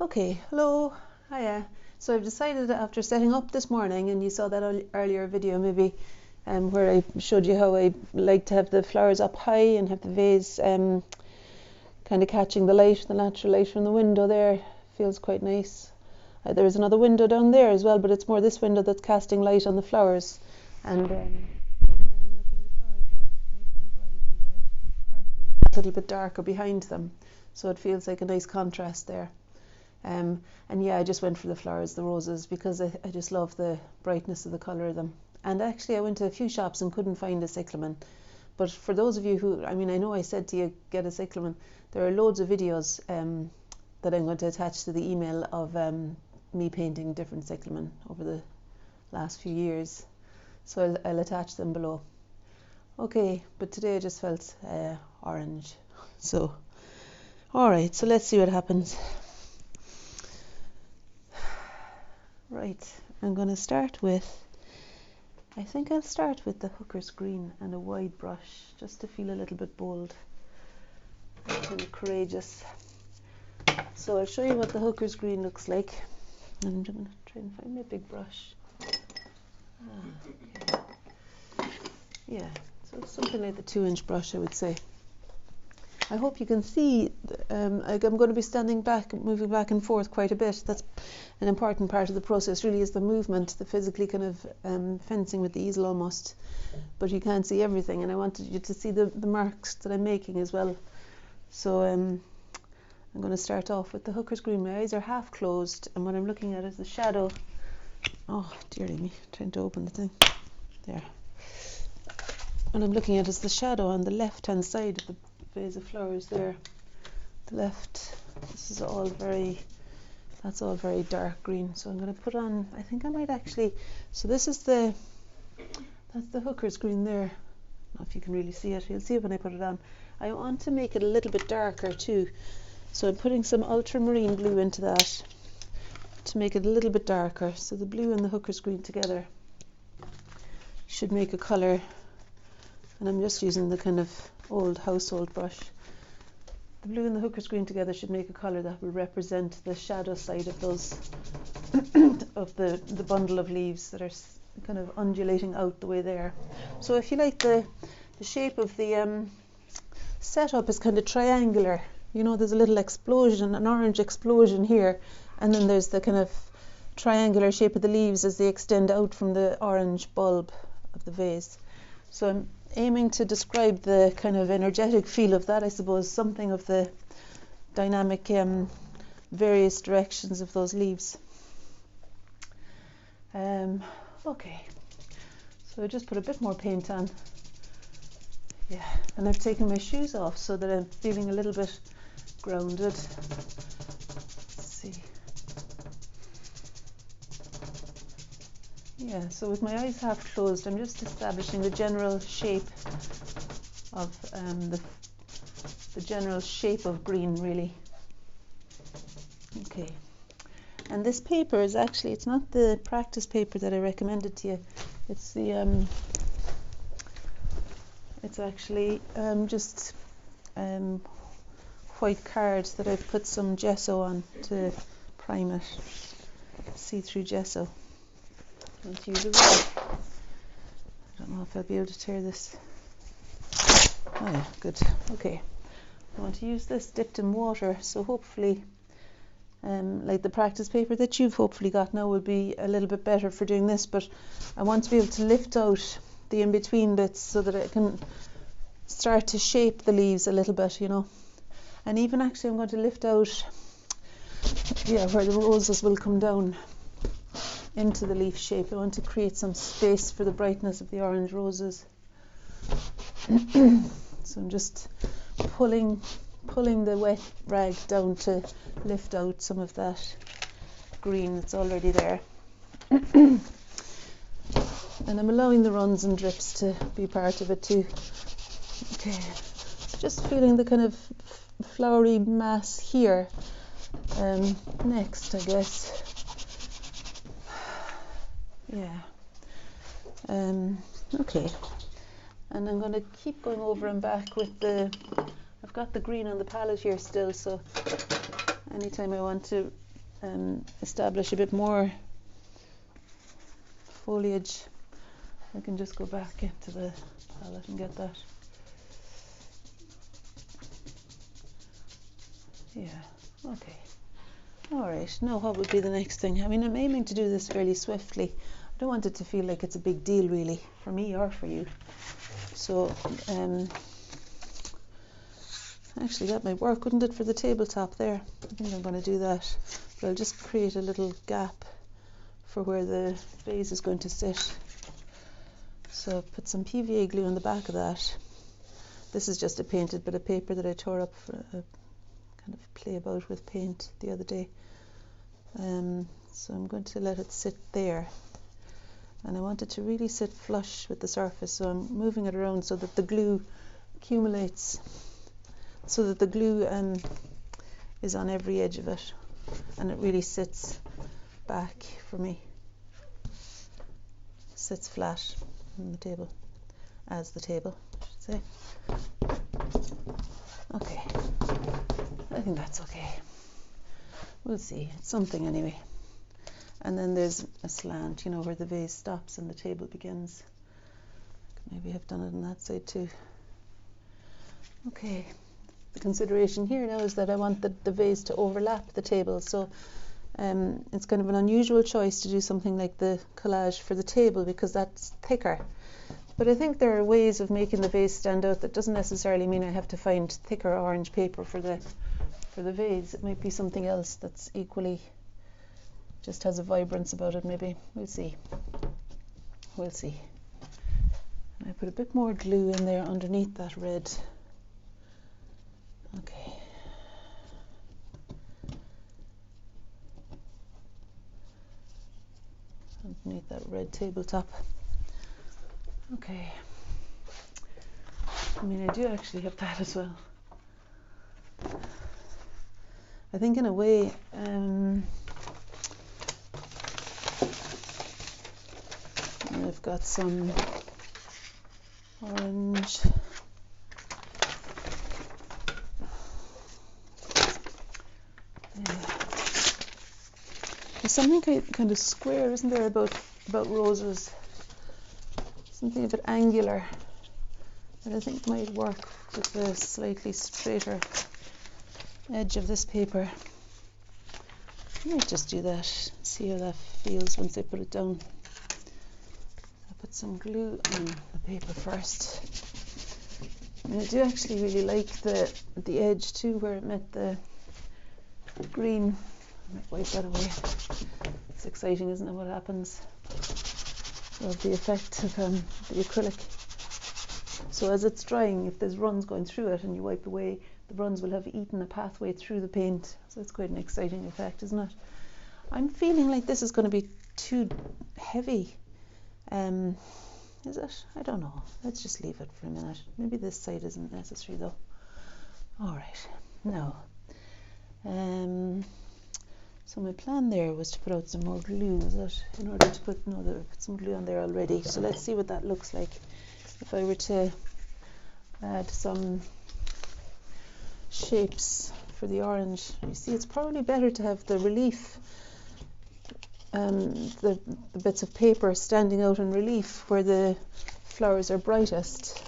Okay, hello, hiya. So I've decided after setting up this morning, and you saw that earlier video maybe, where I showed you how I like to have the flowers up high and have the vase kind of catching the light, the natural light from the window there. Feels quite nice. There is another window down there as well, but it's more this window that's casting light on the flowers. And where I'm looking, the flowers are nice and bright, and the curtain is a little bit darker behind them, so it feels like a nice contrast there. And yeah, I just went for the flowers, the roses, because I just love the brightness of the colour of them. And actually I went to a few shops and couldn't find a cyclamen. But for those of you who, I know I said to you, get a cyclamen, there are loads of videos that I'm going to attach to the email of me painting different cyclamen over the last few years. So I'll attach them below. Okay, but today I just felt orange. So, alright, so let's see what happens. Right, I'm going to start with, I think I'll start with the hooker's green and a wide brush, just to feel a little bit bold and courageous. So I'll show you what the hooker's green looks like. And I'm going to try and find my big brush. Okay. Yeah, so it's something like the 2-inch brush, I would say. I hope you can see, I'm going to be standing back, moving back and forth quite a bit. That's an important part of the process, really, is the movement, the physically kind of fencing with the easel almost. But you can't see everything, and I wanted you to see the marks that I'm making as well. So I'm going to start off with the hooker's green. My eyes are half closed, and what I'm looking at is the shadow. Oh, dearie me, trying to open the thing. There. What I'm looking at is the shadow on the left-hand side of the vase of flowers there. The left, this is all very, that's all very dark green. So I'm going to put on, I think I might actually, so this is that's the hooker's green there. I don't know if you can really see it. You'll see it when I put it on. I want to make it a little bit darker too. So I'm putting some ultramarine blue into that to make it a little bit darker. So the blue and the hooker's green together should make a colour. And I'm just using the kind of old household brush. The blue and the hooker's green together should make a colour that will represent the shadow side of those of the bundle of leaves that are kind of undulating out the way there. So if you like, the shape of the setup is kind of triangular. You know, there's a little explosion, an orange explosion here, and then there's the kind of triangular shape of the leaves as they extend out from the orange bulb of the vase. So I'm aiming to describe the kind of energetic feel of that, I suppose, something of the dynamic various directions of those leaves. Okay, so I just put a bit more paint on. Yeah, and I've taken my shoes off so that I'm feeling a little bit grounded. Let's see. Yeah, so with my eyes half closed, I'm just establishing the general shape of the general shape of green, really. Okay, and this paper is actually, it's not the practice paper that I recommended to you. It's the it's actually just white card that I've put some gesso on to prime it. See-through gesso. I'm going to use a rag. I don't know if I'll be able to tear this. Oh yeah, good. Okay. I want to use this dipped in water, so hopefully, like the practice paper that you've hopefully got now will be a little bit better for doing this, but I want to be able to lift out the in-between bits so that I can start to shape the leaves a little bit, you know. And even actually I'm going to lift out, yeah, where the roses will come down into the leaf shape. I want to create some space for the brightness of the orange roses. So I'm just pulling the wet rag down to lift out some of that green that's already there. And I'm allowing the runs and drips to be part of it too. Okay, just feeling the kind of flowery mass here. Next, I guess. Yeah. Okay. And I'm going to keep going over and back with I've got the green on the palette here still, so anytime I want to establish a bit more foliage, I can just go back into the palette and get that. Yeah, okay. All right, now what would be the next thing? I mean, I'm aiming to do this fairly swiftly. I don't want it to feel like it's a big deal, really, for me or for you. So, actually, that might work, wouldn't it, for the tabletop there? I think I'm going to do that. But I'll just create a little gap for where the vase is going to sit. So put some PVA glue on the back of that. This is just a painted bit of paper that I tore up for a kind of play about with paint the other day. So I'm going to let it sit there. And I want it to really sit flush with the surface, so I'm moving it around so that the glue accumulates, so that the glue is on every edge of it, and it really sits back for me. Sits flat on the table, as the table, I should say. Okay, I think that's okay. We'll see, it's something anyway. And then there's a slant, you know, where the vase stops and the table begins. Maybe I've done it on that side too. Okay, the consideration here now is that I want the vase to overlap the table, so it's kind of an unusual choice to do something like the collage for the table because that's thicker. But I think there are ways of making the vase stand out that doesn't necessarily mean I have to find thicker orange paper for the vase. It might be something else that's equally just has a vibrance about it, maybe. We'll see. We'll see. And I put a bit more glue in there underneath that red. Okay. Underneath that red tabletop. Okay. I mean, I do actually have that as well. I think in a way, I've got some orange. Yeah. There's something kind of square, isn't there, about roses? Something a bit angular that I think might work with the slightly straighter edge of this paper. I might just do that, see how that feels once I put it down. Put some glue on the paper first. And I do actually really like the edge too, where it met the green. I might wipe that away. It's exciting, isn't it, what happens? Love the effect of the acrylic. So as it's drying, if there's runs going through it and you wipe away, the runs will have eaten a pathway through the paint. So it's quite an exciting effect, isn't it? I'm feeling like this is going to be too heavy. Is it? I don't know. Let's just leave it for a minute. Maybe this side isn't necessary though. All right. Now, so my plan there was to put out some more glue, was it? In order to put some glue on there already. So let's see what that looks like. If I were to add some shapes for the orange, you see, it's probably better to have the relief. The bits of paper standing out in relief where the flowers are brightest,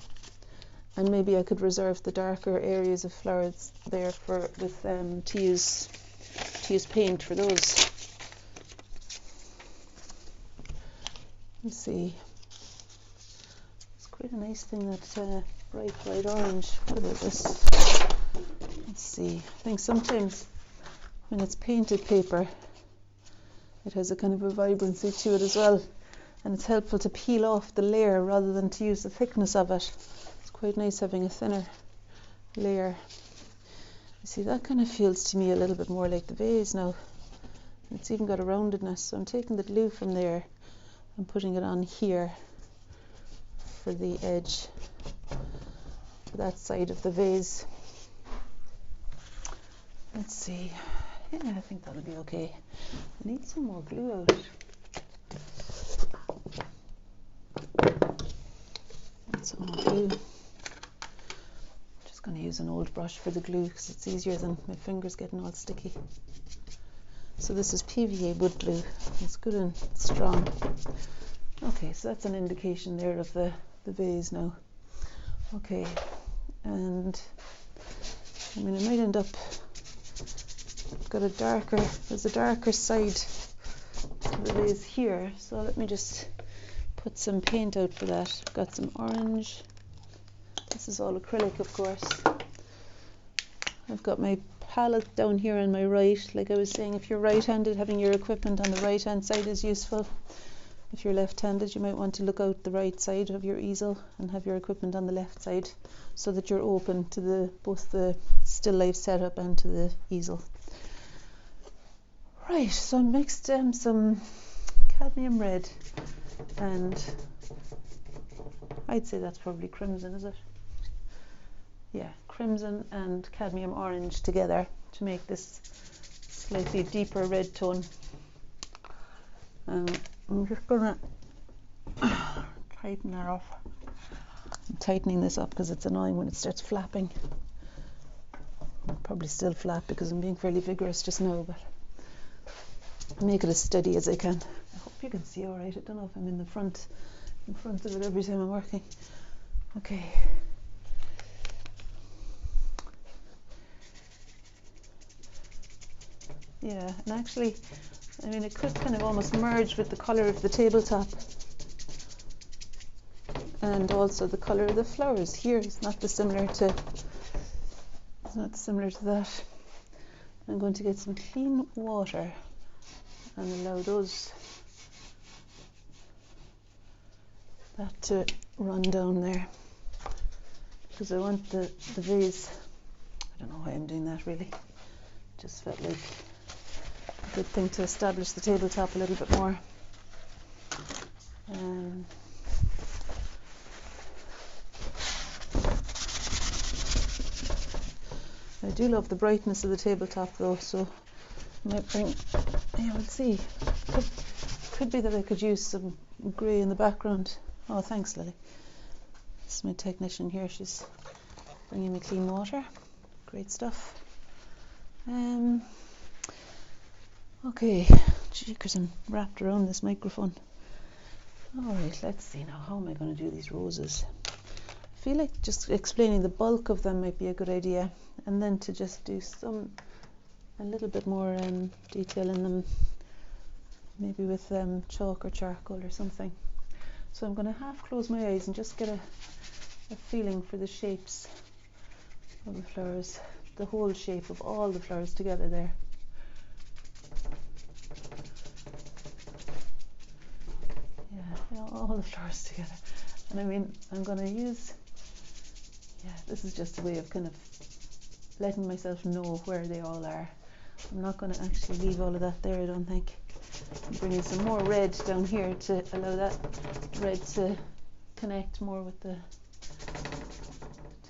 and maybe I could reserve the darker areas of flowers there to use paint for those. Let's see. It's quite a nice thing, that bright orange. What about this? Let's see. I think sometimes when it's painted paper, it has a kind of a vibrancy to it as well, and it's helpful to peel off the layer rather than to use the thickness of it. It's quite nice having a thinner layer. You see, that kind of feels to me a little bit more like the vase now. It's even got a roundedness, so I'm taking the glue from there and putting it on here for the edge, for that side of the vase. Let's see. Yeah, I think that'll be okay. I need some more glue out. Some more glue. Just going to use an old brush for the glue because it's easier than my fingers getting all sticky. So this is PVA wood glue. It's good and strong. Okay, so that's an indication there of the vase now. Okay, and I mean, it might end up there's a darker side to the vase here, so let me just put some paint out for that. I've got some orange. This is all acrylic, of course. I've got my palette down here on my right. Like I was saying, if you're right-handed, having your equipment on the right-hand side is useful. If you're left-handed, you might want to look out the right side of your easel and have your equipment on the left side, so that you're open to both the still life setup and to the easel. Right, so I mixed some cadmium red, and I'd say that's probably crimson, is it? Yeah, crimson and cadmium orange together to make this slightly deeper red tone. I'm just gonna tighten that off. I'm tightening this up because it's annoying when it starts flapping. I'll probably still flap because I'm being fairly vigorous just now, but I'll make it as steady as I can. I hope you can see all right. I don't know if I'm in front of it every time I'm working. Okay. Yeah, and actually, I mean, it could kind of almost merge with the colour of the tabletop, and also the colour of the flowers here is not dissimilar to that. I'm going to get some clean water and allow that to run down there, because I want the vase. I don't know why I'm doing that really. Just felt like a good thing to establish the tabletop a little bit more. I do love the brightness of the tabletop though, so I might bring, yeah, we'll see. Could be that I could use some grey in the background. Oh, thanks, Lily. This is my technician here. She's bringing me clean water. Great stuff. Okay, jeekers, I'm wrapped around this microphone. Alright, let's see now. How am I going to do these roses? I feel like just explaining the bulk of them might be a good idea, and then to just do a little bit more detail in them, maybe with chalk or charcoal or something. So I'm going to half close my eyes and just get a feeling for the shapes of the flowers, the whole shape of all the flowers together there. Yeah, all the flowers together. And I mean, I'm going to use, this is just a way of kind of letting myself know where they all are. I'm not going to actually leave all of that there, I don't think. I'm bringing some more red down here to allow that red to connect more with the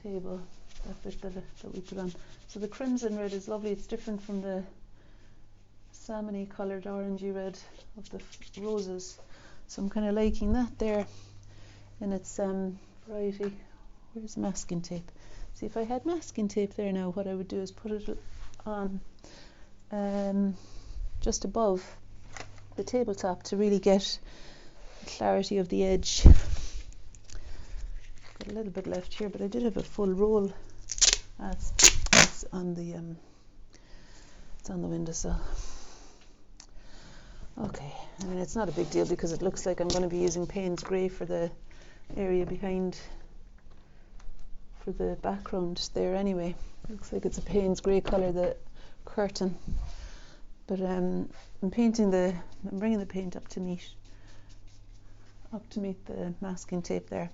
table, that bit that we put on. So the crimson red is lovely. It's different from the salmony coloured orangey red of the roses. So I'm kind of liking that there in its variety. Where's masking tape? See, if I had masking tape there now, what I would do is put it on just above the tabletop to really get the clarity of the edge. Got a little bit left here, but I did have a full roll. It's on the windowsill. Okay, I mean, it's not a big deal because it looks like I'm going to be using Payne's grey for the area behind, for the background there anyway. Looks like it's a Payne's grey colour, the curtain. But I'm bringing the paint up to meet the masking tape there.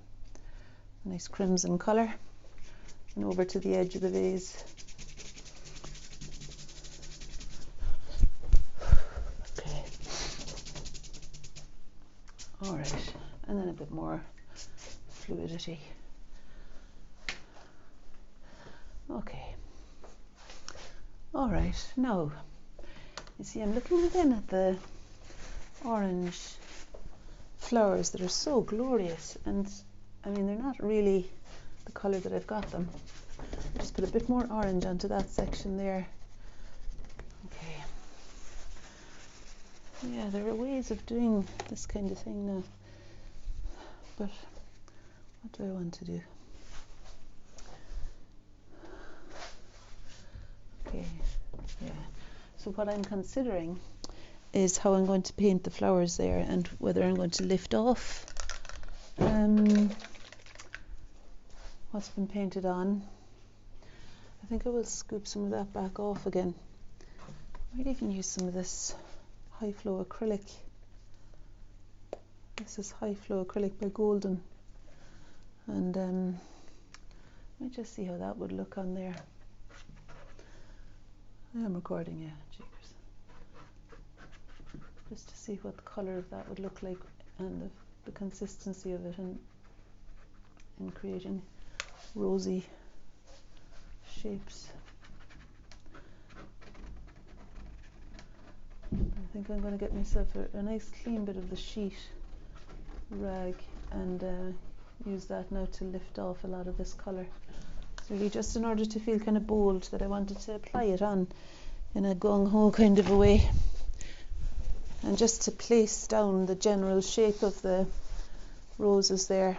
A nice crimson colour, and over to the edge of the vase. Okay. All right, and then a bit more fluidity. Okay. All right, now you see I'm looking again at the orange flowers that are so glorious, and I mean, they're not really the colour that I've got them. Just put a bit more orange onto that section there. Okay. Yeah, there are ways of doing this kind of thing now, but what do I want to do? Okay, yeah. So what I'm considering is how I'm going to paint the flowers there, and whether I'm going to lift off what's been painted on. I think I will scoop some of that back off again. I might even use some of this high flow acrylic. This is high flow acrylic by Golden, and let me just see how that would look on there. I am recording, yeah, jeepers. Just to see what the colour of that would look like, and the consistency of it, and in creating rosy shapes. I think I'm going to get myself a nice clean bit of the sheet rag, and use that now to lift off a lot of this colour. It's really just in order to feel kind of bold that I wanted to apply it on in a gung-ho kind of a way, and just to place down the general shape of the roses there.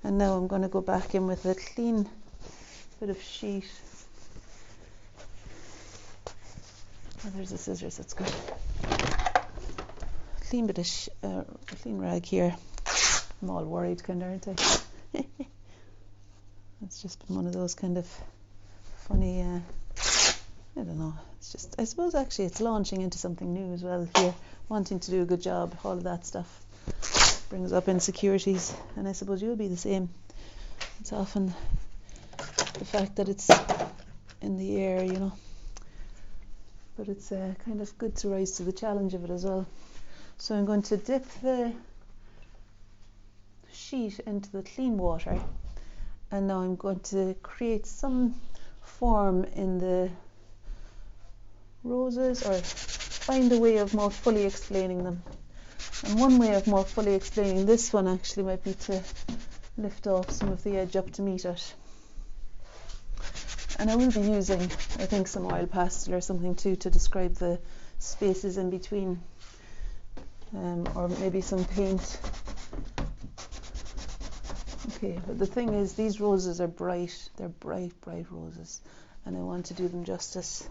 And now I'm going to go back in with a clean bit of sheet. Oh, there's the scissors, that's good. Clean bit of clean rag here. I'm all worried, kind of, aren't I? It's just been one of those kind of funny, I don't know, it's just, I suppose actually it's launching into something new as well here, wanting to do a good job, all of that stuff brings up insecurities, and I suppose you'll be the same. It's often the fact that it's in the air, you know, but it's kind of good to rise to the challenge of it as well. So I'm going to dip the sheet into the clean water, and now I'm going to create some form in the roses, or find a way of more fully explaining them. And one way of more fully explaining this one actually might be to lift off some of the edge up to meet it. And I will be using, I think, some oil pastel or something too to describe the spaces in between, or maybe some paint. Okay, but the thing is, these roses are bright. They're bright, bright roses, and I want to do them justice.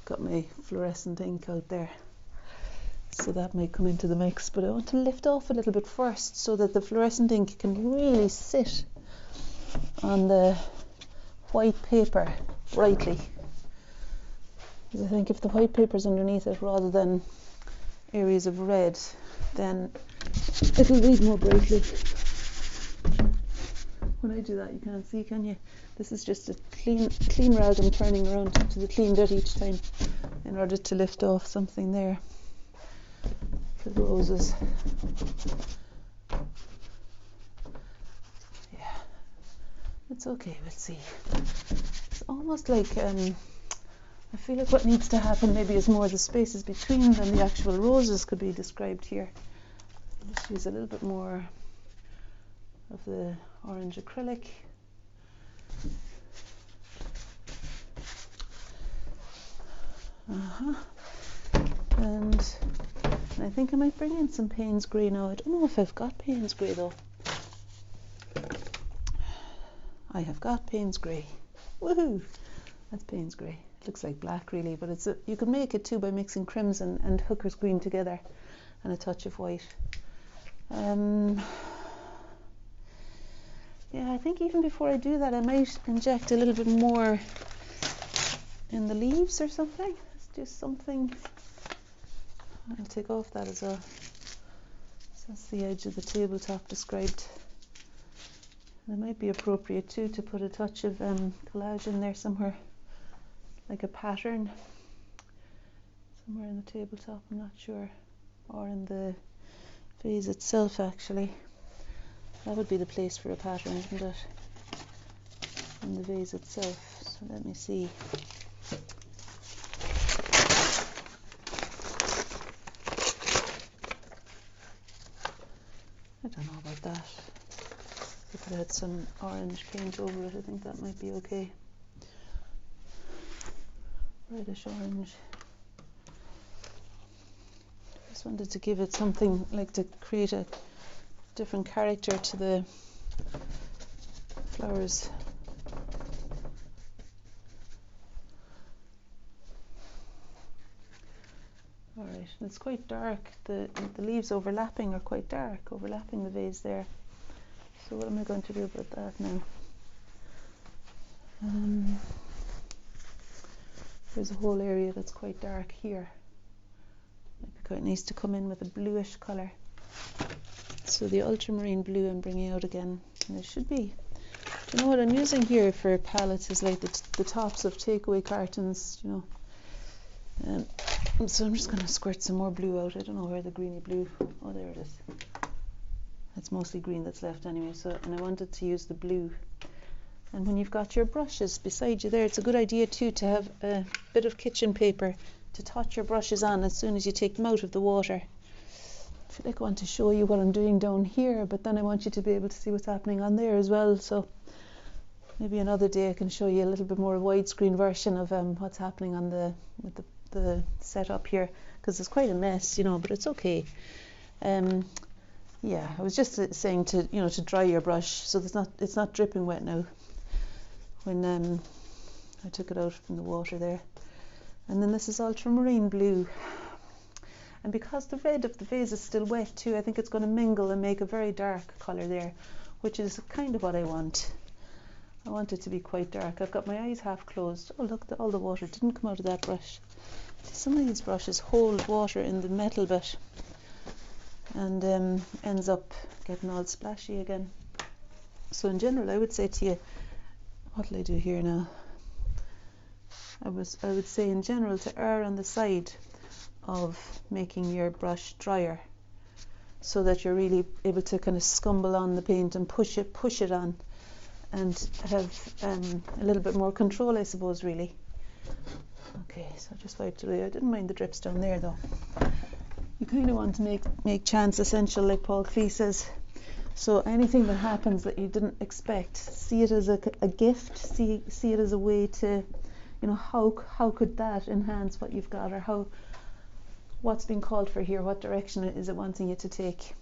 Got my fluorescent ink out there, so that might come into the mix, but I want to lift off a little bit first so that the fluorescent ink can really sit on the white paper brightly. Because I think if the white paper's underneath it rather than areas of red, then it'll read more brightly. When I do that, you can't see, can you? This is just a clean rag I'm turning around to the clean bit each time in order to lift off something there for the roses. Yeah, it's okay, we'll see. It's almost like, I feel like what needs to happen maybe is more the spaces between than the actual roses could be described here. I'll just use a little bit more of the orange acrylic. And I think I might bring in some Payne's Grey now. I don't know if I've got Payne's Grey though. I have got Payne's Grey. Woohoo! That's Payne's Grey. It looks like black really, but it's you can make it too by mixing crimson and hooker's green together and a touch of white. Yeah, I think even before I do that, I might inject a little bit more in the leaves or something. Let's do something. I'll take off that as well. So that's the edge of the tabletop described. And it might be appropriate too to put a touch of collage in there somewhere, like a pattern. Somewhere in the tabletop, I'm not sure. Or in the vase itself actually. That would be the place for a pattern, isn't it? In the vase itself. So let me see. I don't know about that. If I had some orange paint over it, I think that might be okay. Reddish orange. just wanted to give it something, like to create a different character to the flowers. Alright, and it's quite dark. The leaves overlapping are quite dark, overlapping the vase there. So what am I going to do about that now? There's a whole area that's quite dark here. Might be quite nice to come in with a bluish colour. So the ultramarine blue I'm bringing out again. And it should be, do you know what I'm using here for palettes is like the tops of takeaway cartons, you know. So I'm just going to squirt some more blue out. I don't know where the greeny blue, oh there it is. It's mostly green that's left anyway. So, and I wanted to use the blue. And when you've got your brushes beside you there, it's a good idea too to have a bit of kitchen paper to touch your brushes on as soon as you take them out of the water. I feel like I want to show you what I'm doing down here, but then I want you to be able to see what's happening on there as well. So maybe another day I can show you a little bit more widescreen version of what's happening on with the setup here, because it's quite a mess, you know, but it's okay. Yeah, I was just saying to, you know, to dry your brush so it's not dripping wet now when I took it out from the water there. And then this is ultramarine blue, and because the red of the vase is still wet too, I think it's going to mingle and make a very dark colour there, which is kind of what I want. I want it to be quite dark. I've got my eyes half closed. Oh look, all the water didn't come out of that brush. Some of these brushes hold water in the metal bit and ends up getting all splashy again. So in general I would say to you, what will I do here now? I would say in general to err on the side of making your brush drier, so that you're really able to kind of scumble on the paint and push it on, and have a little bit more control, I suppose, really. Okay, so I just wiped it away. I didn't mind the drips down there though. You kind of want to make chance essential, like Paul Klee says. So anything that happens that you didn't expect, see it as a gift. See it as a way to, you know, how could that enhance what you've got, or what's being called for here, what direction is it wanting you to take.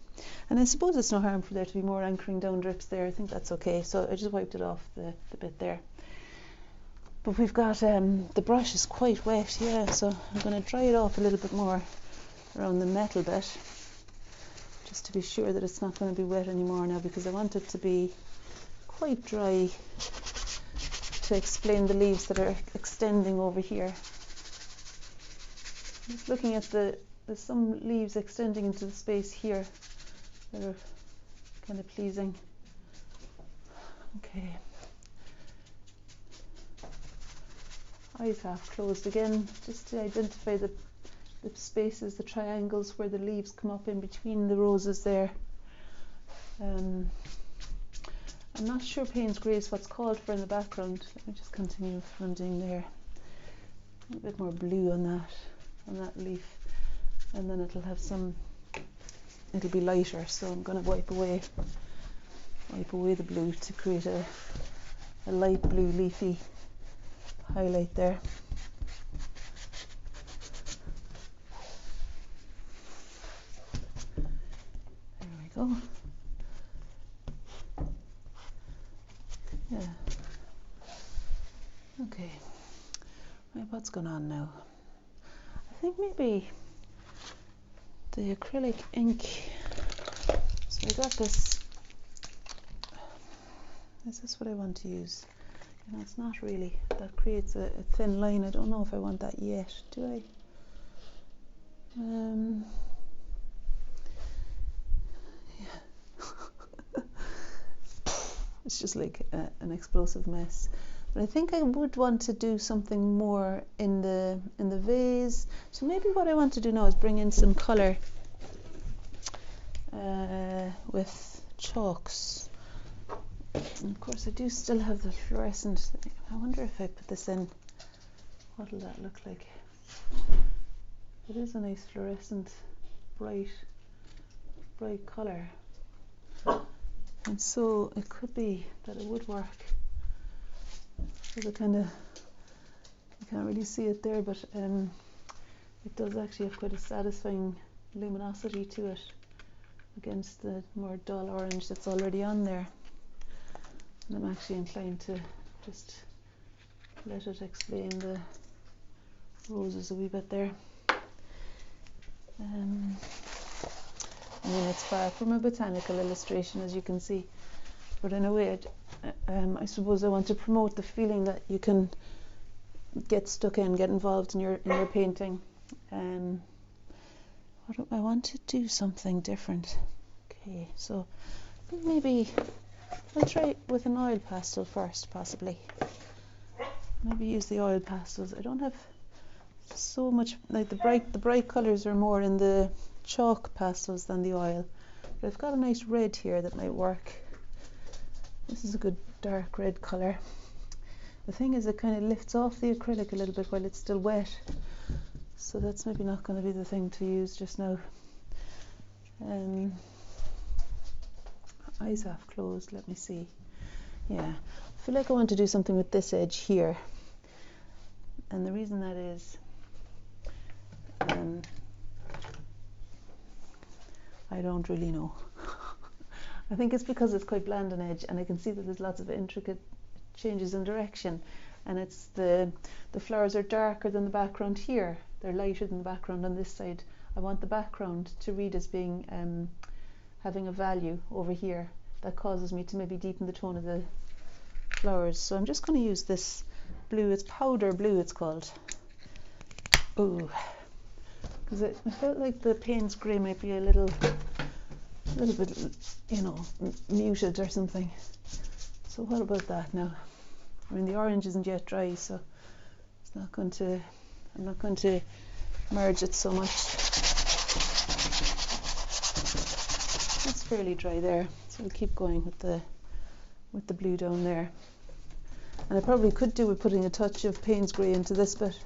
And I suppose it's no harm for there to be more anchoring down drips there. I think that's okay. So I just wiped it off the bit there. But we've got the brush is quite wet, yeah, so I'm going to dry it off a little bit more around the metal bit, just to be sure that it's not going to be wet anymore now, because I want it to be quite dry to explain the leaves that are extending over here. Just looking at there's some leaves extending into the space here that are kind of pleasing. Okay. Eyes half closed again, just to identify the spaces, the triangles where the leaves come up in between the roses there. I'm not sure Payne's Grey is what's called for in the background. Let me just continue with what I'm doing there. A bit more blue on that leaf, and then it'll be lighter, so I'm going to wipe away the blue to create a light blue leafy highlight there. There we go. Yeah. Okay. Right, what's going on now? I think maybe the acrylic ink. So I got this. Is this what I want to use? You know, it's not really. That creates a thin line. I don't know if I want that yet. Do I? Yeah. It's just like an explosive mess. But I think I would want to do something more in the vase. So maybe what I want to do now is bring in some colour with chalks. And of course I do still have the fluorescent. I wonder if I put this in, what will that look like? It is a nice fluorescent, bright colour. And so it could be that it would work. So you can't really see it there, but it does actually have quite a satisfying luminosity to it against the more dull orange that's already on there. And I'm actually inclined to just let it explain the roses a wee bit there. I mean, it's far from a botanical illustration, as you can see, but in a way I suppose I want to promote the feeling that you can get stuck in, get involved in your painting. What do I want to do? Something different. Okay, so maybe I'll try it with an oil pastel first, possibly. Maybe use the oil pastels. I don't have so much, like the bright colours are more in the chalk pastels than the oil. But I've got a nice red here that might work. This is a good dark red colour. The thing is, it kind of lifts off the acrylic a little bit while it's still wet. So that's maybe not going to be the thing to use just now. Eyes half closed, let me see. Yeah, I feel like I want to do something with this edge here. And the reason that is, I don't really know. I think it's because it's quite bland on edge, and I can see that there's lots of intricate changes in direction, and it's the flowers are darker than the background here. They're lighter than the background on this side. I want the background to read as being having a value over here that causes me to maybe deepen the tone of the flowers. So I'm just going to use this blue. It's powder blue, it's called. Oh, because I felt like the Payne's grey might be a little bit, muted or something. So what about that now? I mean, the orange isn't yet dry, so I'm not going to merge it so much. It's fairly dry there, so we'll keep going with the blue down there. And I probably could do with putting a touch of Payne's grey into this bit,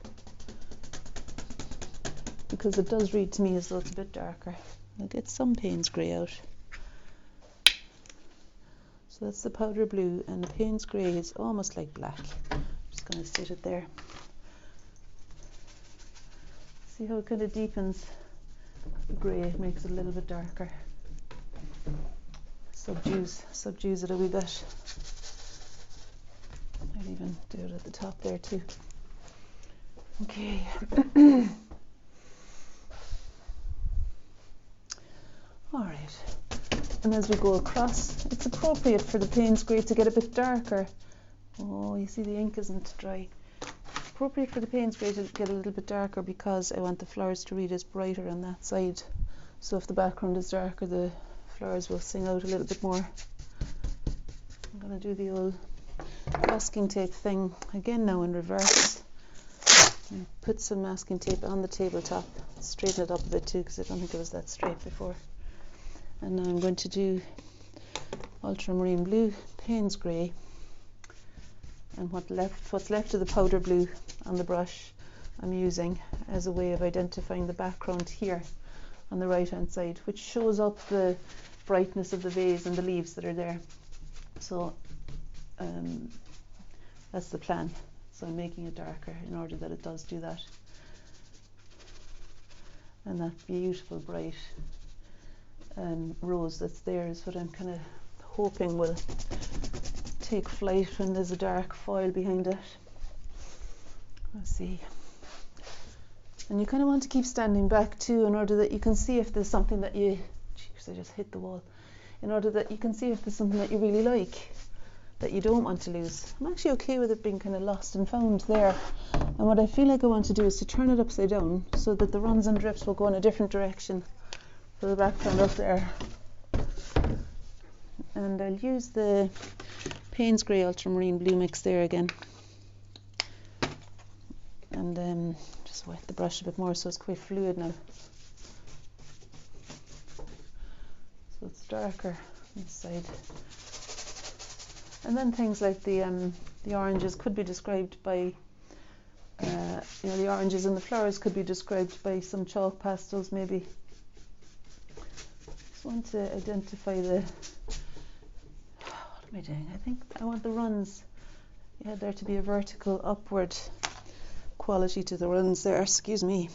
because it does read to me as though it's a bit darker. I'll get some Payne's grey out. So that's the powder blue, and the Payne's grey is almost like black. I'm just going to sit it there. See how it kind of deepens the grey, makes it a little bit darker. Subdues it a wee bit. I'll even do it at the top there too. Okay. All right. And as we go across, it's appropriate for the Payne's grey to get a bit darker. Oh, you see the ink isn't dry. Appropriate for the Payne's grey to get a little bit darker, because I want the flowers to read as brighter on that side. So if the background is darker, the flowers will sing out a little bit more. I'm going to do the old masking tape thing again now in reverse. And put some masking tape on the tabletop. Straighten it up a bit too, because I don't think it was that straight before. And now I'm going to do ultramarine blue, Payne's grey, and what's left of the powder blue on the brush I'm using as a way of identifying the background here on the right hand side, which shows up the brightness of the vase and the leaves that are there. So that's the plan. So I'm making it darker in order that it does do that. And that beautiful bright rose that's there is what I'm kind of hoping will take flight when there's a dark foil behind it. Let's see. And you kind of want to keep standing back too, in order that you can see if there's something that you, jeez, I just hit the wall, in order that you can see if there's something that you really like, that you don't want to lose. I'm actually okay with it being kind of lost and found there. And what I feel like I want to do is to turn it upside down so that the runs and drips will go in a different direction for the background up there. And I'll use the Payne's grey ultramarine blue mix there again, and just wet the brush a bit more so it's quite fluid now, so it's darker on this side. And then things like the oranges could be described by the oranges and the flowers could be described by some chalk pastels maybe. Just want to identify the, what am I doing? I think I want the runs, there to be a vertical upward quality to the runs there, excuse me.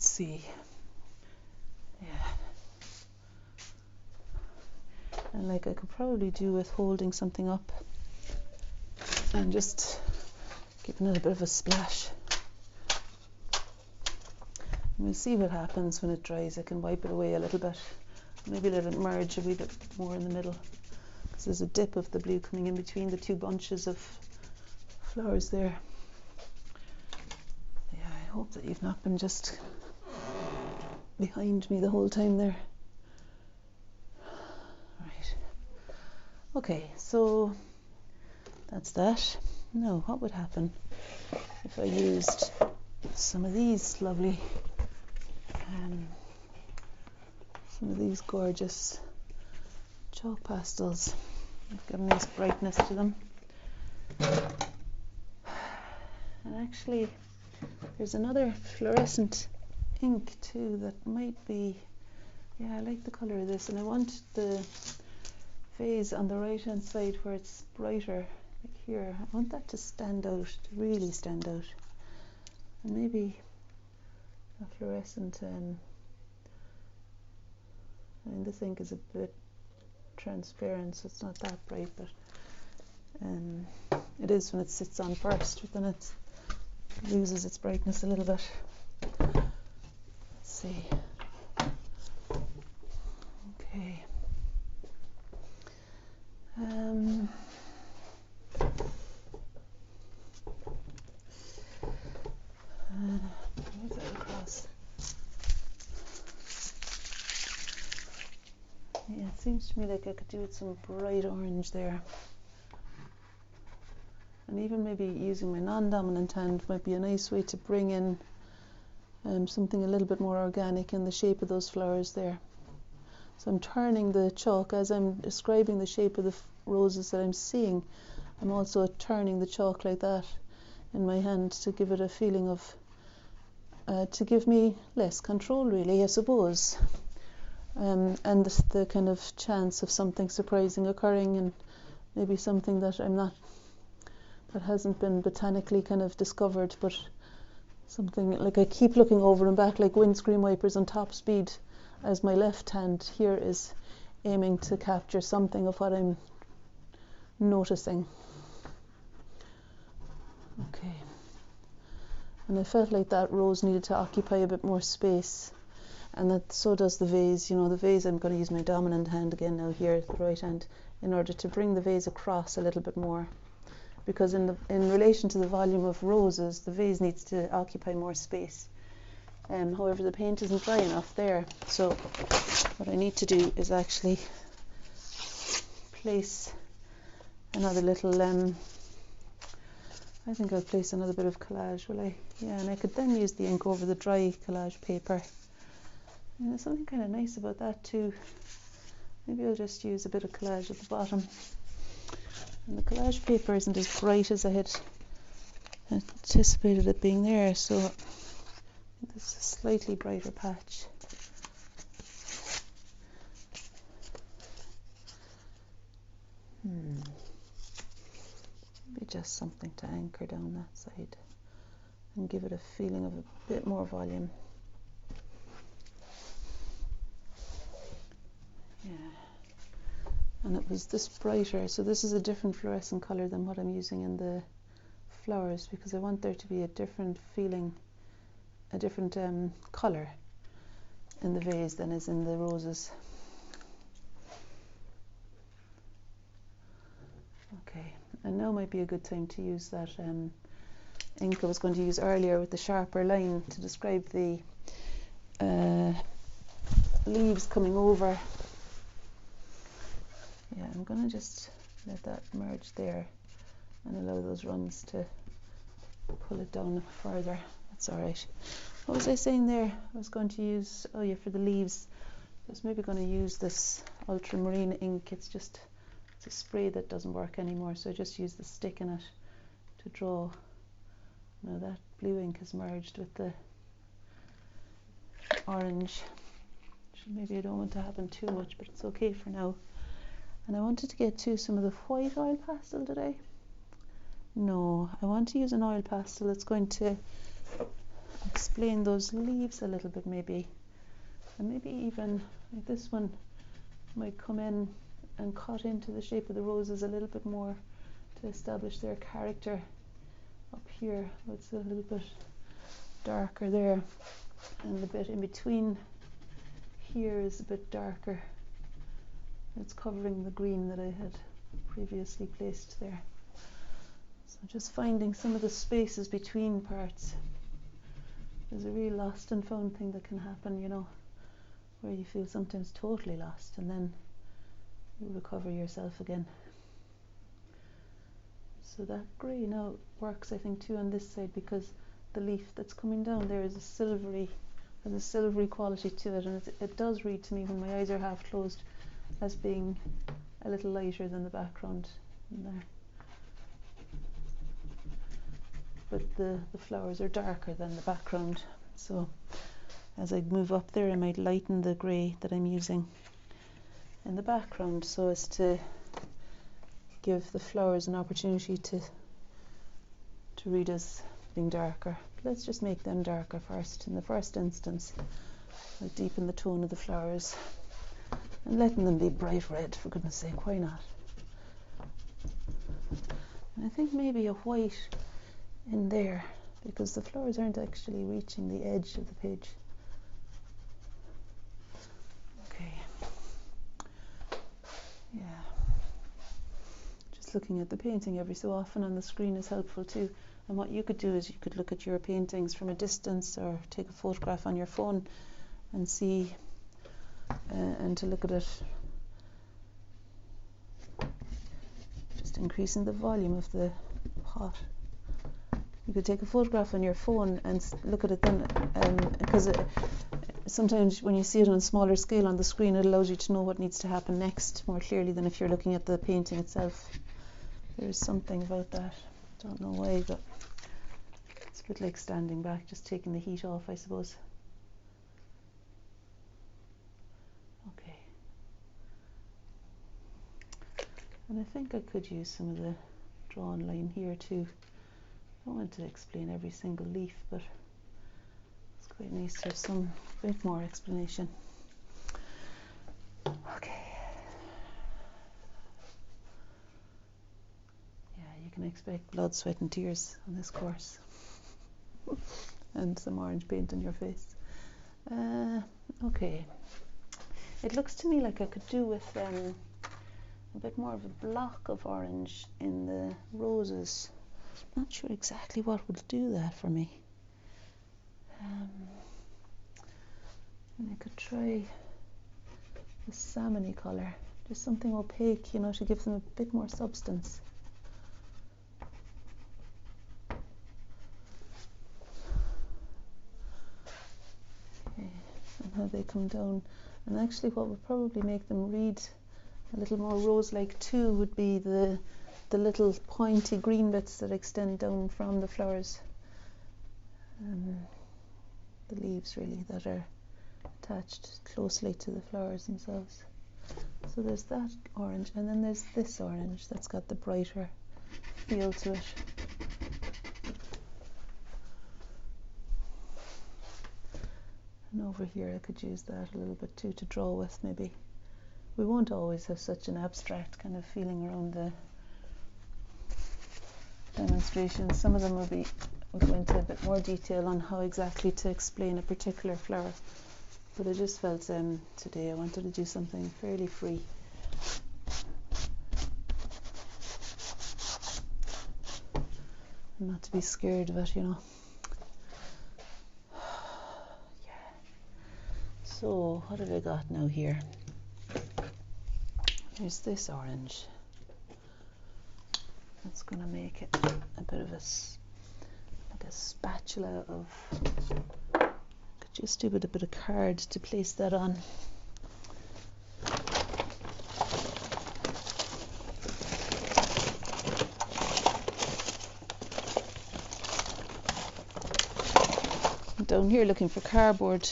let's see. Yeah. And like I could probably do with holding something up and just giving it a bit of a splash. And we'll see what happens when it dries. I can wipe it away a little bit. Maybe let it merge a wee bit more in the middle. Because there's a dip of the blue coming in between the two bunches of flowers there. Yeah, I hope that you've not been just behind me the whole time there. Right. Okay, so that's that. Now, what would happen if I used some of these lovely, some of these gorgeous chalk pastels? They've got a nice brightness to them. And actually, there's another fluorescent ink too that might be, yeah, I like the colour of this, and I want the vase on the right hand side where it's brighter, like here. I want that to stand out, to really stand out. And maybe a fluorescent, I mean, this ink is a bit transparent, so it's not that bright, but it is when it sits on first, but then it loses its brightness a little bit. Let's see. Okay. Move that across. Yeah, it seems to me like I could do with some bright orange there. And even maybe using my non-dominant hand might be a nice way to bring in something a little bit more organic in the shape of those flowers there. So I'm turning the chalk as I'm describing the shape of the roses that I'm seeing. I'm also turning the chalk like that in my hand to give it a feeling of, to give me less control really, I suppose. And the kind of chance of something surprising occurring, and maybe something that that hasn't been botanically kind of discovered, but something like I keep looking over and back like windscreen wipers on top speed as my left hand here is aiming to capture something of what I'm noticing. Okay. And I felt like that rose needed to occupy a bit more space, and that so does the vase. You know, the vase, I'm going to use my dominant hand again now here, the right hand, in order to bring the vase across a little bit more, because in relation to the volume of roses, the vase needs to occupy more space. However, the paint isn't dry enough there, so what I need to do is actually place another little, I think I'll place another bit of collage, will I? Yeah, and I could then use the ink over the dry collage paper. And there's something kind of nice about that too. Maybe I'll just use a bit of collage at the bottom. And the collage paper isn't as bright as I had anticipated it being there, so I think this is a slightly brighter patch. Maybe just something to anchor down that side and give it a feeling of a bit more volume. Yeah. And it was this brighter, so this is a different fluorescent colour than what I'm using in the flowers, because I want there to be a different feeling, a different colour in the vase than is in the roses. Okay, and now might be a good time to use that ink I was going to use earlier with the sharper line to describe the leaves coming over. Yeah, I'm going to just let that merge there and allow those runs to pull it down further. That's alright. What was I saying there? I was going to use, oh yeah, for the leaves, I was maybe going to use this ultramarine ink. It's a spray that doesn't work anymore, so I just use the stick in it to draw. Now that blue ink has merged with the orange. Maybe I don't want to happen too much, but it's okay for now. And I wanted to get to some of the white oil pastel today. No, I want to use an oil pastel that's going to explain those leaves a little bit maybe, and maybe even like this one might come in and cut into the shape of the roses a little bit more to establish their character. Up here it's a little bit darker there, and the bit in between here is a bit darker. It's covering the green that I had previously placed there. So just finding some of the spaces between parts. There's a real lost and found thing that can happen, you know, where you feel sometimes totally lost and then you recover yourself again. So that grey now works, I think, too on this side, because the leaf that's coming down there is has a silvery quality to it, and it does read to me when my eyes are half closed as being a little lighter than the background in there. But the flowers are darker than the background, so as I move up there I might lighten the grey that I'm using in the background so as to give the flowers an opportunity to read as being darker. Let's just make them darker first. In the first instance, I'll deepen the tone of the flowers and letting them be bright red, for goodness sake, why not? And I think maybe a white in there, because the flowers aren't actually reaching the edge of the page. Okay. Yeah. Just looking at the painting every so often on the screen is helpful too. And what you could do is you could look at your paintings from a distance or take a photograph on your phone and see, and to look at it, just increasing the volume of the pot. You could take a photograph on your phone and look at it then, because sometimes when you see it on a smaller scale on the screen, it allows you to know what needs to happen next more clearly than if you're looking at the painting itself. There's something about that. Don't know why, but it's a bit like standing back, just taking the heat off, I suppose. Okay. And I think I could use some of the drawn line here too. I don't want to explain every single leaf, but it's quite nice to have some bit more explanation. Okay. You can expect blood, sweat and tears on this course and some orange paint on your face. Okay, it looks to me like I could do with a bit more of a block of orange in the roses. I'm not sure exactly what would do that for me. And I could try the salmony colour, just something opaque, you know, to give them a bit more substance. How they come down, and actually what would probably make them read a little more rose-like too would be the little pointy green bits that extend down from the flowers, the leaves really, that are attached closely to the flowers themselves. So there's that orange, and then there's this orange that's got the brighter feel to it. And over here I could use that a little bit too to draw with, maybe. We won't always have such an abstract kind of feeling around the demonstrations. Some of them will go into a bit more detail on how exactly to explain a particular flower. But I just felt today I wanted to do something fairly free. And not to be scared of it, you know. So what have I got now here? Here's this orange. That's going to make it a bit of like a spatula of. I could just do with a bit of card to place that on. I'm down here looking for cardboard.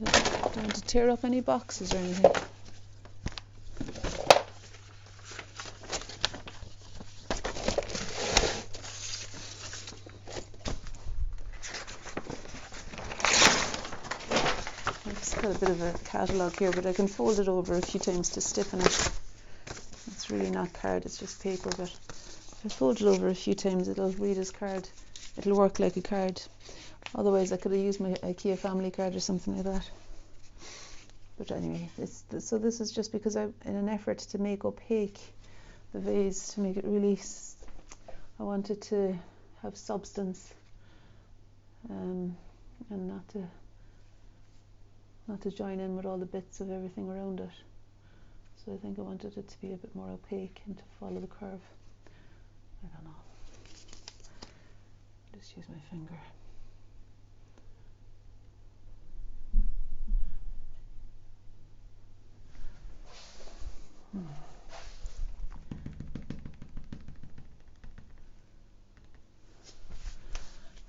Don't want to tear up any boxes or anything. got a bit of a catalogue here, but I can fold it over a few times to stiffen it. It's really not card, it's just paper, but if I fold it over a few times it'll read as card. It'll work like a card. Otherwise I could have used my IKEA family card or something like that. But anyway, so this is just because in an effort to make opaque the vase, to make it really, I wanted to have substance, and not to join in with all the bits of everything around it. So I think I wanted it to be a bit more opaque and to follow the curve. I don't know. Just use my finger.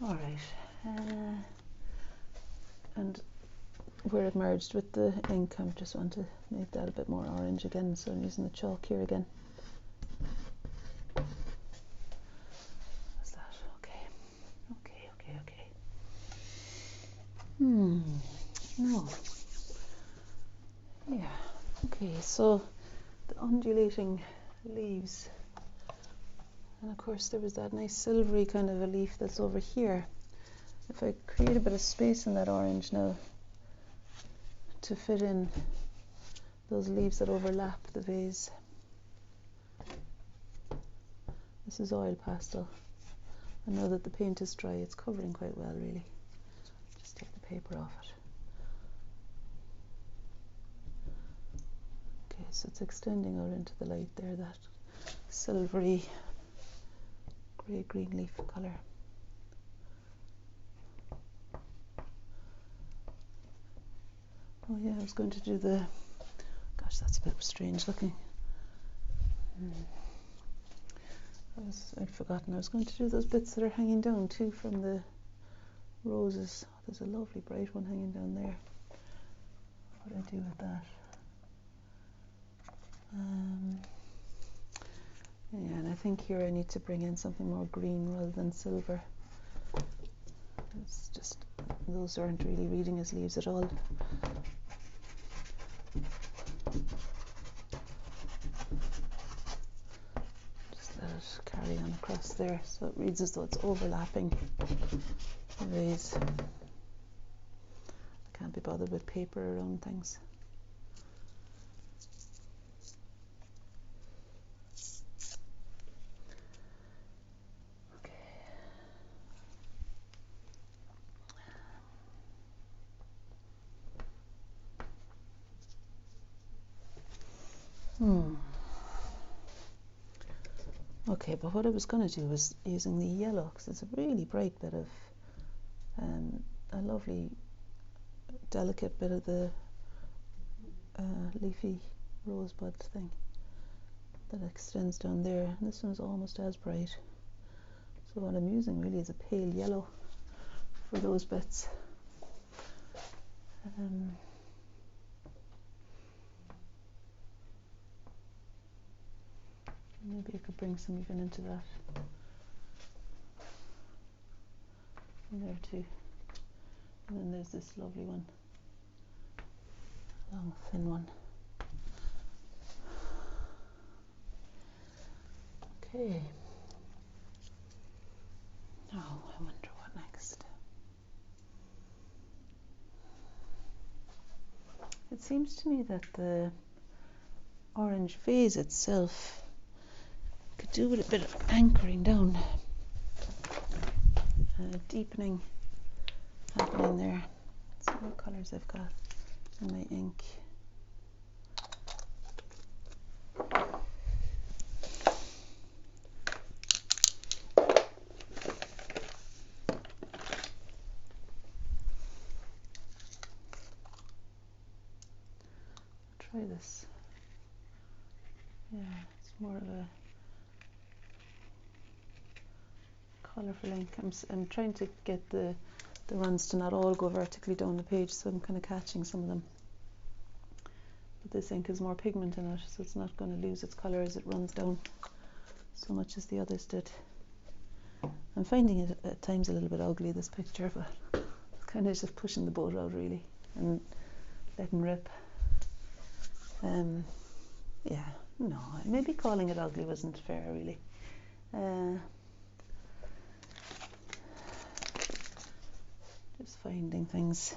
All right, and where it merged with the ink, I just want to make that a bit more orange again, so I'm using the chalk here again. Is that okay? Okay. No. Yeah. Okay, so the undulating leaves, and of course there was that nice silvery kind of a leaf that's over here. If I create a bit of space in that orange now to fit in those leaves that overlap the vase. This is oil pastel, and now that the paint is dry it's covering quite well really. Just take the paper off it. Okay, so it's extending out into the light there, that silvery grey-green leaf colour. Oh yeah, I was going to do the, gosh, that's a bit strange looking. I'd forgotten I was going to do those bits that are hanging down too from the roses. Oh, there's a lovely bright one hanging down there. What do I do with that? Yeah, and I think here I need to bring in something more green rather than silver. It's just, those aren't really reading as leaves at all. Just let it carry on across there so it reads as though it's overlapping the vase. I can't be bothered with paper around things. Okay, but what I was going to do was using the yellow, because it's a really bright bit of, a lovely delicate bit of the leafy rosebud thing that extends down there. And this one's almost as bright. So what I'm using really is a pale yellow for those bits. Maybe I could bring some even into that. And there too. And then there's this lovely one. Long, thin one. Okay. Now, I wonder what next. It seems to me that the orange vase itself could do with a bit of anchoring down, deepening happening there. Let's see what colours I've got in my ink. Try this. Yeah, it's more of a colourful ink. I'm trying to get the runs to not all go vertically down the page, so I'm kind of catching some of them. But this ink has more pigment in it, so it's not going to lose its colour as it runs down so much as the others did. I'm finding it at times a little bit ugly, this picture, but it's kind of just pushing the boat out really. And letting rip. Yeah, no, maybe calling it ugly wasn't fair, really. Just finding things.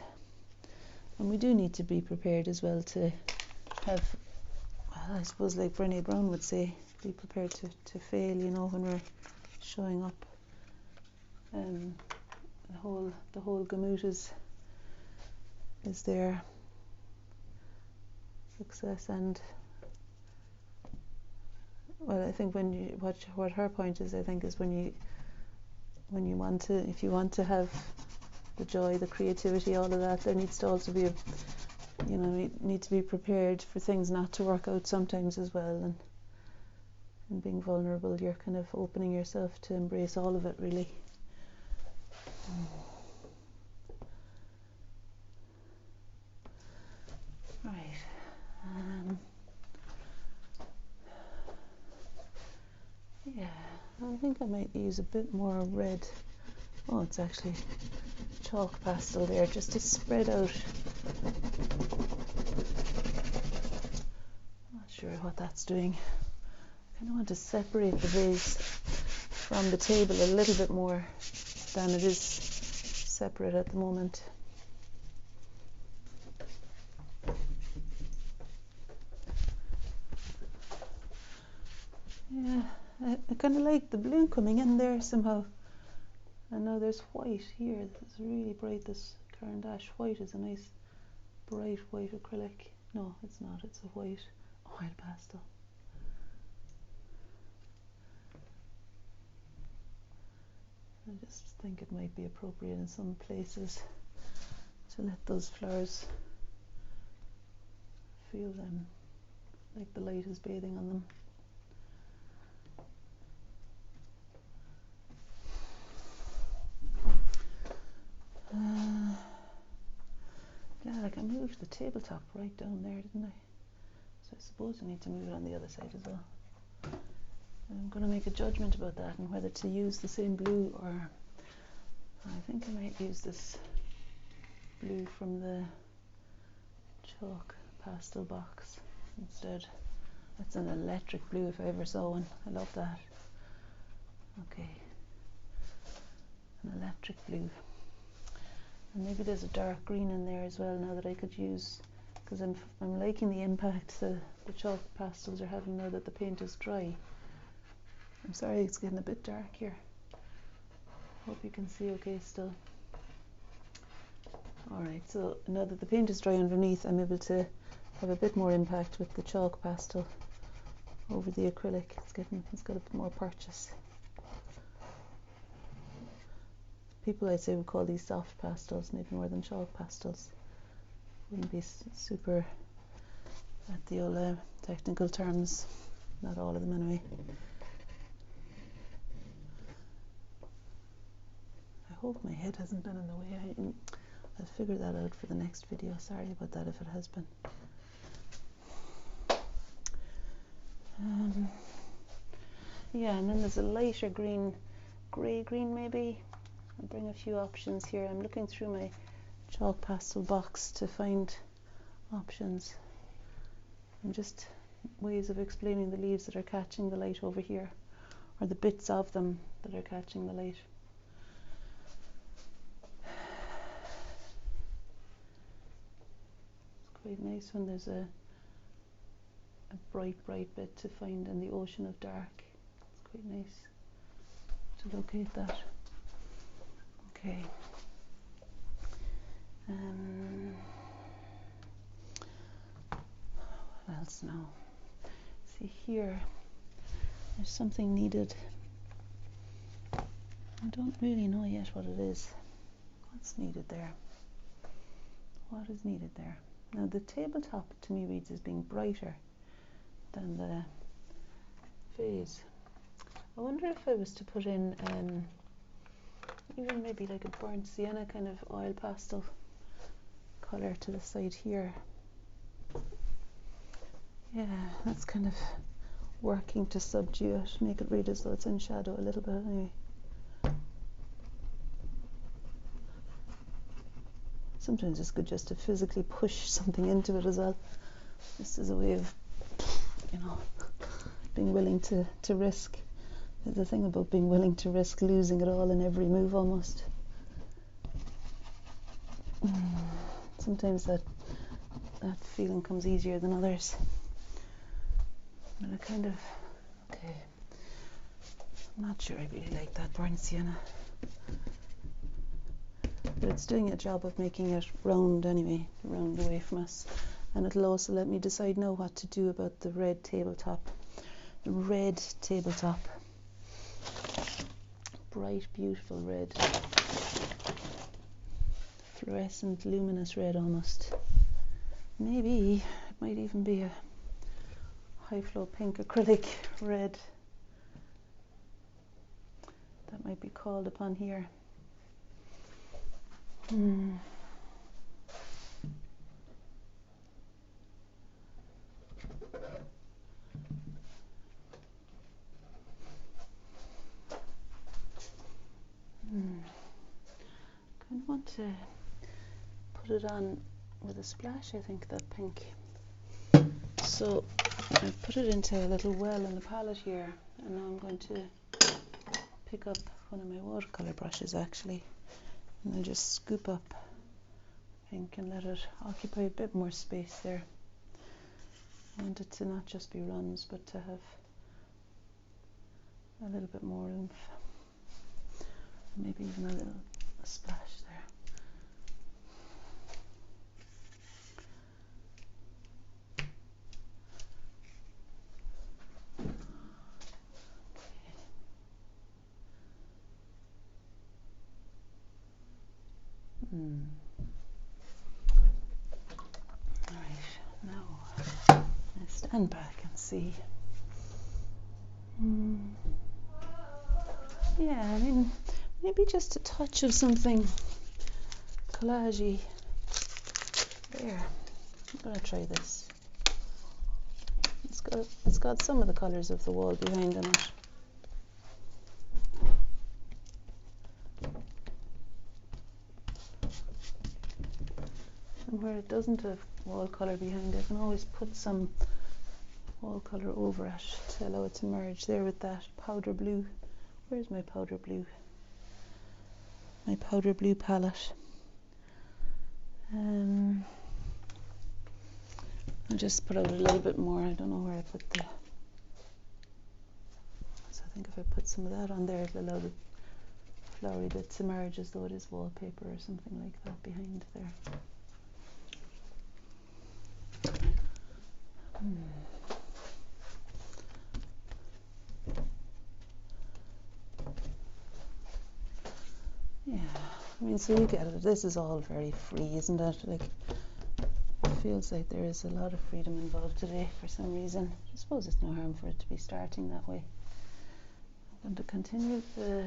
And we do need to be prepared as well to have, well, I suppose like Brené Brown would say, be prepared to fail, you know, when we're showing up. The whole gamut is there. Success and, well, I think when you, what her point is, I think, is when you want to, if you want to have the joy, the creativity, all of that, there needs to also be you need to be prepared for things not to work out sometimes as well, and being vulnerable, you're kind of opening yourself to embrace all of it, really. Right. Yeah, I think I might use a bit more red. Oh, it's actually chalk pastel there, just to spread out. Not sure what that's doing. I kind of want to separate the vase from the table a little bit more than it is separate at the moment. Yeah, I kind of like the blue coming in there somehow. And now there's white here. It's really bright. This Caran d'Ache white is a nice bright white acrylic. No, it's not. It's a white oil pastel. I just think it might be appropriate in some places to let those flowers feel them, like the light is bathing on them. Yeah, like I moved the tabletop right down there, didn't I? So I suppose I need to move it on the other side as well. I'm going to make a judgment about that and whether to use the same blue, or I think I might use this blue from the chalk pastel box instead. That's an electric blue if I ever saw one. I love that. Okay, an electric blue. And maybe there's a dark green in there as well now that I could use, because I'm liking the impact the chalk pastels are having now that the paint is dry. I'm sorry it's getting a bit dark here. Hope you can see okay still. Alright, so now that the paint is dry underneath, I'm able to have a bit more impact with the chalk pastel over the acrylic. It's got a bit more purchase. People, I'd say, would call these soft pastels, maybe more than chalk pastels. Wouldn't be super at the old technical terms, not all of them anyway. I hope my head hasn't been in the way. I'll figure that out for the next video. Sorry about that if it has been. Yeah, and then there's a lighter green, grey green maybe. I'll bring a few options here. I'm looking through my chalk pastel box to find options and just ways of explaining the leaves that are catching the light over here, or the bits of them that are catching the light. It's quite nice when there's a bright bit to find in the ocean of dark. It's quite nice to locate that. Okay. What else now? See here, there's something needed. I don't really know yet what it is. What's needed there? What is needed there? Now the tabletop to me reads as being brighter than the vase. I wonder if I was to put in even maybe like a burnt sienna kind of oil pastel colour to the side here. Yeah, that's kind of working to subdue it, make it read as though it's in shadow a little bit anyway. sometimes it's good just to physically push something into it as well, just as a way of, you know, being willing to risk. The thing about being willing to risk losing it all in every move almost. Sometimes that feeling comes easier than others. But I kind of, okay, I'm not sure I really like that burnt sienna. But it's doing a job of making it round anyway, round away from us. And it'll also let me decide now what to do about the red tabletop. The red tabletop. Bright, beautiful red. Fluorescent, luminous red almost. Maybe it might even be a high flow pink acrylic red. That might be called upon here. Kind of want to put it on with a splash, I think, that pink. So I've put it into a little well in the palette here, and now I'm going to pick up one of my watercolor brushes actually, and I'll just scoop up pink and let it occupy a bit more space there. I want it to not just be runs, but to have a little bit more oomph. Maybe even a splash there. Alright, now I stand back and see. Yeah, I mean, maybe just a touch of something collage-y there. I'm gonna try this. It's got some of the colours of the wall behind in it. And where it doesn't have wall colour behind it, I can always put some wall colour over it to allow it to merge there with that powder blue. Where's my powder blue? My powder blue palette. I'll just put out a little bit more. I don't know where I put the... So I think if I put some of that on there, it'll allow the flowery bit to merge as though it is wallpaper or something like that behind there. Yeah, I mean, so you get it. This is all very free, isn't it? Like, it feels like there is a lot of freedom involved today for some reason. I suppose it's no harm for it to be starting that way. I'm going to continue the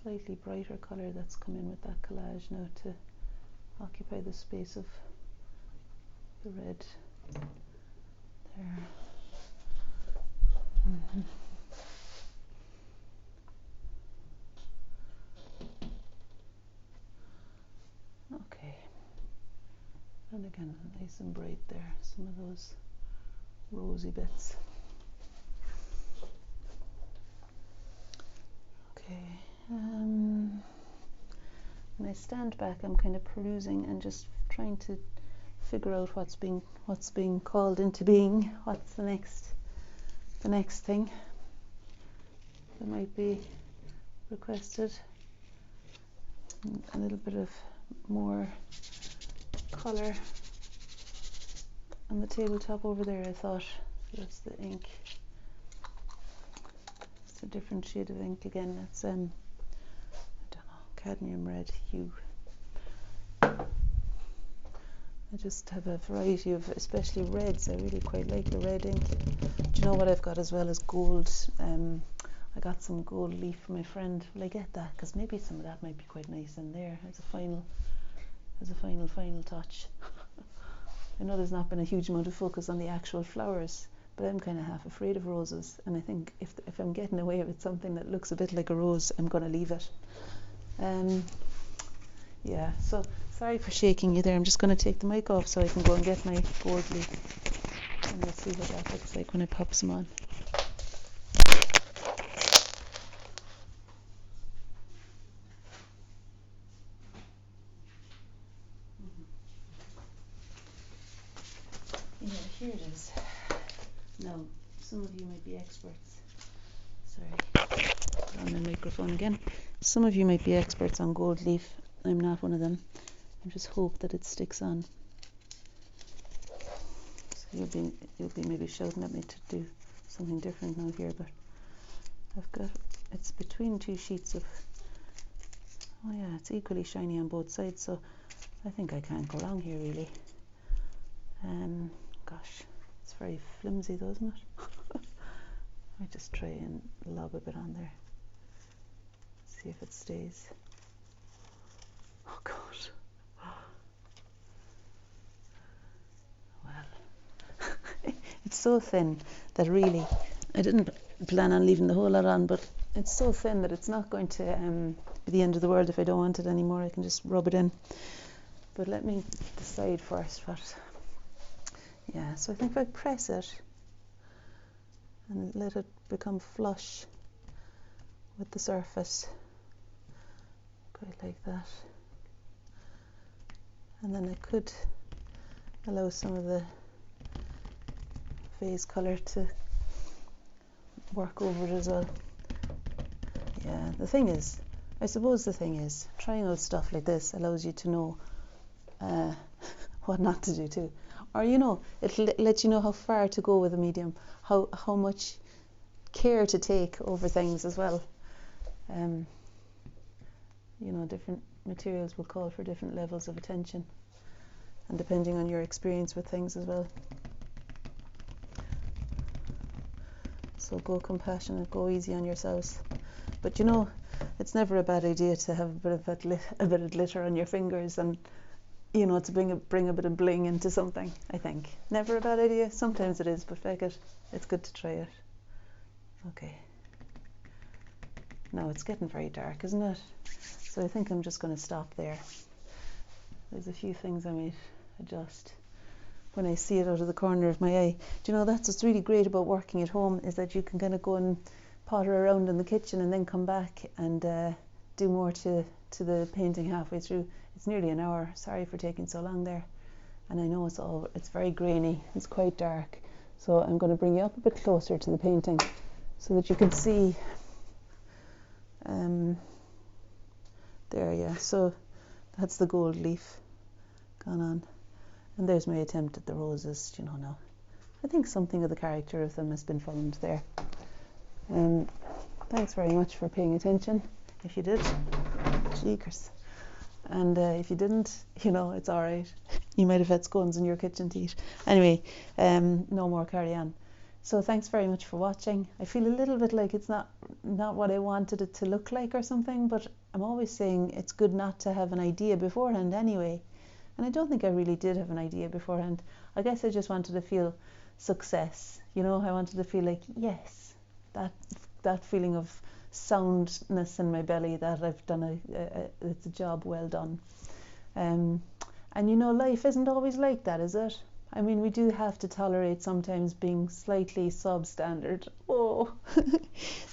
slightly brighter colour that's come in with that collage now to occupy the space of the red there. Okay, and again, nice and bright there, some of those rosy bits. Okay, when I stand back, I'm kind of perusing and just trying to figure out what's being called into being. What's the next thing that might be requested. A little bit of more colour on the tabletop over there. I thought that's the ink. It's a different shade of ink again. It's I don't know, cadmium red hue. I just have a variety of, especially reds. I really quite like the red ink. Do you know what I've got as well as gold? I got some gold leaf from my friend. Will I get that? Because maybe some of that might be quite nice in there as a final touch. I know there's not been a huge amount of focus on the actual flowers, but I'm kind of half afraid of roses, and I think if I'm getting away with something that looks a bit like a rose, I'm going to leave it. Yeah, so Sorry for shaking you there. I'm just going to take the mic off so I can go and get my gold leaf. And we'll see what that looks like when I pop some on. Yeah, here it is. Now, some of you might be experts. Sorry, put on my microphone again. Some of you might be experts on gold leaf. I'm not one of them. I just hope that it sticks on. So you'll be maybe shouting at me to do something different now here, but it's between two sheets of, oh yeah, it's equally shiny on both sides, so I think I can't go wrong here really. Gosh, it's very flimsy though, isn't it? I just try and lob a bit on there. See if it stays. Oh God. Well, it's so thin that really, I didn't plan on leaving the whole lot on, but it's so thin that it's not going to be the end of the world if I don't want it anymore. I can just rub it in. But let me decide first what. Yeah, so I think if I press it and let it become flush with the surface, quite like that, and then I could allow some of the vase colour to work over it as well. Yeah, I suppose the thing is, trying out stuff like this allows you to know what not to do too. Or, it'll let you know how far to go with a medium, how much care to take over things as well. Different materials will call for different levels of attention, and depending on your experience with things as well. So go compassionate, go easy on yourselves. But it's never a bad idea to have a bit of glitter on your fingers, and to bring a bit of bling into something. I think never a bad idea. Sometimes it is, but it's good to try it. Okay. Now it's getting very dark, isn't it? So I think I'm just going to stop there. There's a few things I might adjust when I see it out of the corner of my eye. That's what's really great about working at home, is that you can kind of go and potter around in the kitchen and then come back and do more to the painting halfway through. It's nearly an hour. Sorry for taking so long there. And I know it's very grainy. It's quite dark. So I'm going to bring you up a bit closer to the painting so that you can see. There, yeah. So that's the gold leaf gone on. And there's my attempt at the roses, now. I think something of the character of them has been found there. Thanks very much for paying attention. If you did, cheekers. And if you didn't, it's all right. You might have had scones in your kitchen to eat. Anyway, no more carry on. So thanks very much for watching. I feel a little bit like it's not what I wanted it to look like or something, but I'm always saying it's good not to have an idea beforehand anyway. And I don't think I really did have an idea beforehand. I guess I just wanted to feel success. I wanted to feel like, yes, that feeling of soundness in my belly, that I've done it's a job well done. And life isn't always like that, is it? I mean, we do have to tolerate sometimes being slightly substandard. Oh,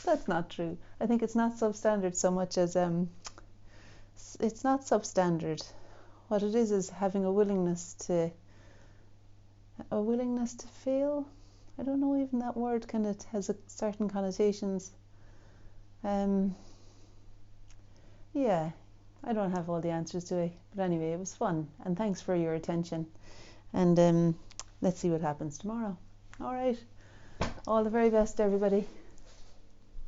that's not true. I think it's not substandard so much as it's not substandard. What it is having a willingness to fail. I don't know, even that word kind of has certain connotations. Yeah, I don't have all the answers to it, but anyway, it was fun, and thanks for your attention. And let's see what happens tomorrow. All right, all the very best, everybody.